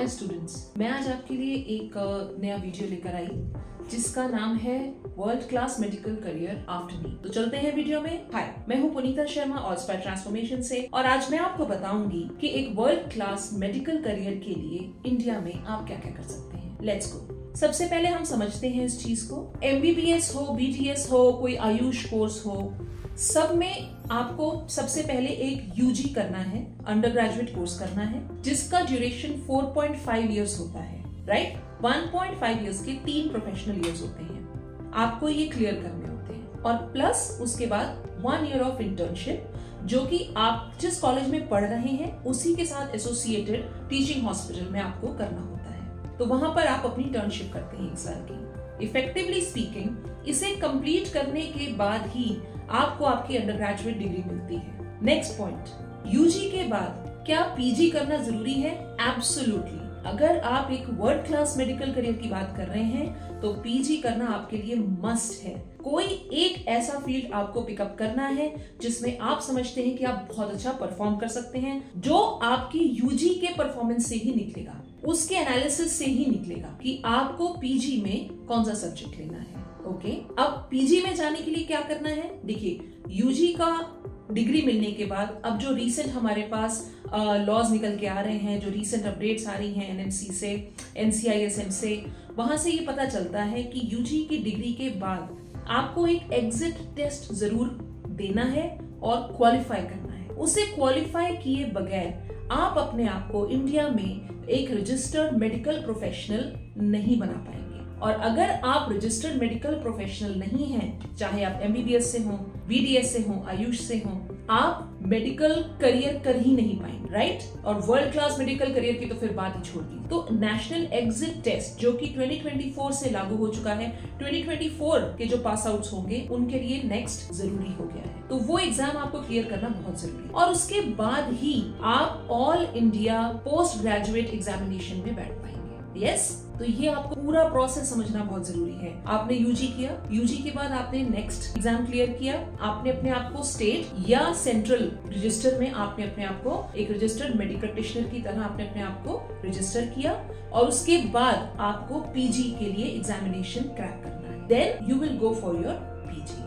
Hi students, मैं आज आपके लिए एक नया वीडियो लेकर आई जिसका नाम है world class medical career after NEET. तो चलते हैं वीडियो में। हाय, मैं हूं पुनीता शर्मा ऑलस्पायर ट्रांसफॉर्मेशन से और आज मैं आपको बताऊंगी कि एक वर्ल्ड क्लास मेडिकल करियर के लिए इंडिया में आप क्या क्या कर सकते हैं। Let's go. सबसे पहले हम समझते हैं इस चीज को। MBBS हो, BDS हो, कोई आयुष कोर्स हो, सब में आपको सबसे पहले एक UG करना है, अंडर ग्रेजुएट कोर्स करना है, जिसका ड्यूरेशन 4.5 इयर्स होता है, राइट। 1.5 इयर्स के 3 प्रोफेशनल इयर्स होते हैं, आपको ये क्लियर करने होते हैं। और प्लस उसके बाद 1 ईयर ऑफ इंटर्नशिप, जो कि आप जिस कॉलेज में पढ़ रहे हैं उसी के साथ एसोसिएटेड टीचिंग हॉस्पिटल में आपको करना होता है। तो वहां पर आप अपनी इंटर्नशिप करते हैं 1 साल की। इफेक्टिवली स्पीकिंग, इसे कंप्लीट करने के बाद ही आपको आपकी अंडर ग्रेजुएट डिग्री मिलती है। नेक्स्ट पॉइंट, UG के बाद क्या PG करना जरूरी है? एब्सोल्युटली। अगर आप एक वर्ल्ड क्लास मेडिकल करियर की बात कर रहे हैं तो PG करना आपके लिए मस्ट है। कोई एक ऐसा फील्ड आपको पिकअप करना है जिसमें आप समझते हैं कि आप बहुत अच्छा परफॉर्म कर सकते हैं, जो आपकी UG के परफॉर्मेंस से ही निकलेगा, उसके एनालिसिस से ही निकलेगा कि आपको PG में कौन सा सब्जेक्ट लेना है। ओके, अब PG में जाने के लिए क्या करना है? देखिए, UG का डिग्री मिलने के बाद अब जो रीसेंट हमारे पास लॉज निकल के आ रहे हैं, जो रीसेंट अपडेट्स आ रही हैं NMC से, NCISM से, वहां से ये पता चलता है कि UG की डिग्री के बाद आपको एक एग्जिट टेस्ट जरूर देना है और क्वालिफाई करना है। उसे क्वालिफाई किए बगैर आप अपने आप को इंडिया में एक रजिस्टर्ड मेडिकल प्रोफेशनल नहीं बना पाएंगे। और अगर आप रजिस्टर्ड मेडिकल प्रोफेशनल नहीं हैं, चाहे आप MBBS से हो, BDS से हो, आयुष से हो, आप मेडिकल करियर कर ही नहीं पाएंगे, राइट। और वर्ल्ड क्लास मेडिकल करियर की तो फिर बात ही छोड़ दी। तो नेशनल एग्जिट टेस्ट, जो कि 2024 से लागू हो चुका है, 2024 के जो पास आउट्स होंगे उनके लिए नेक्स्ट जरूरी हो गया है। तो वो एग्जाम आपको क्लियर करना बहुत जरूरी है और उसके बाद ही आप all India post graduate examination में बैठ पाएंगे। यस, तो ये आपको पूरा प्रोसेस समझना बहुत जरूरी है। आपने UG किया, UG के बाद आपने नेक्स्ट एग्जाम क्लियर किया, आपने अपने आप को स्टेट या सेंट्रल रजिस्टर में आपने अपने आप को एक रजिस्टर्ड मेडिकल प्रैक्टिशनर की तरह आपने अपने आप को रजिस्टर किया और उसके बाद आपको PG के लिए एग्जामिनेशन क्रैक करना है। Then you will go for your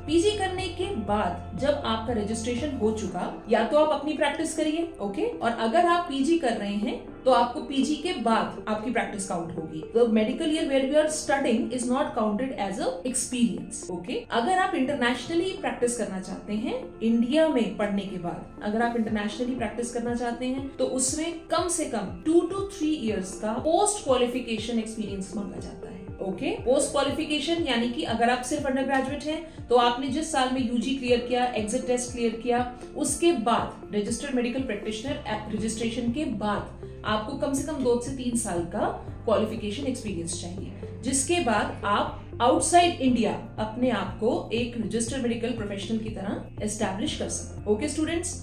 PG करने के बाद जब आपका रजिस्ट्रेशन हो चुका, या तो आप अपनी प्रैक्टिस करिए, ओके, और अगर आप PG कर रहे हैं तो आपको PG के बाद आपकी प्रैक्टिस काउंट होगी। तो medical year where you are studying is not counted as a experience, okay. अगर आप इंटरनेशनली प्रैक्टिस करना चाहते हैं इंडिया में पढ़ने के बाद, अगर आप इंटरनेशनली प्रैक्टिस करना चाहते हैं तो उसमें कम से कम 2 to 3 इयर्स का पोस्ट क्वालिफिकेशन एक्सपीरियंस मांगा जाता है। ओके, पोस्ट क्वालिफिकेशन यानी कि अगर आप सिर्फ अंडर ग्रेजुएट हैं तो आपने जिस साल में UG क्लियर किया, एग्जिट टेस्ट क्लियर किया, उसके बाद रजिस्टर्ड मेडिकल प्रैक्टिशनर रजिस्ट्रेशन के बाद आपको कम से कम 2 से 3 साल का क्वालिफिकेशन एक्सपीरियंस चाहिए, जिसके बाद आप आउटसाइड इंडिया अपने आप को एक रजिस्टर्ड मेडिकल प्रोफेशनल की तरह एस्टैब्लिश कर सकते। Okay students.